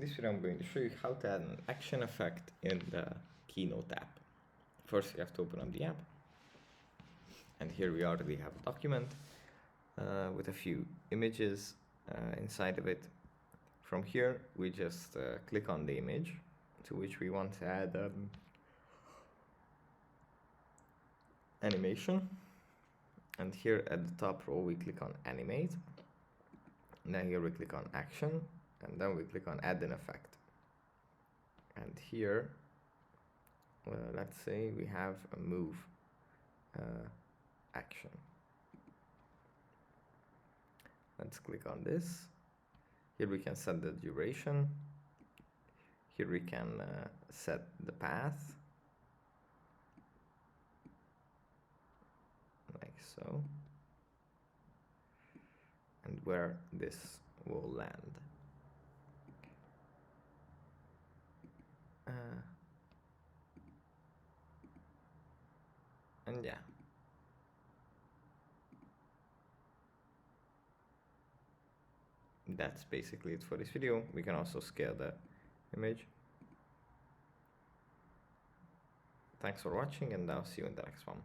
this video I'm going to show you how to add an action effect in the Keynote app. First you have to open up the app, and here we already have a document with a few images inside of it. From here we just click on the image to which we want to add animation, and here at the top row we click on animate, and then here we click on action, and then we click on add an effect. And here let's say we have a move action. Let's click on this. Here we can set the duration. Here we can set the path, like so, and where this will land. And yeah, that's basically it for this video. We can also scale the image. Thanks for watching, and I'll see you in the next one.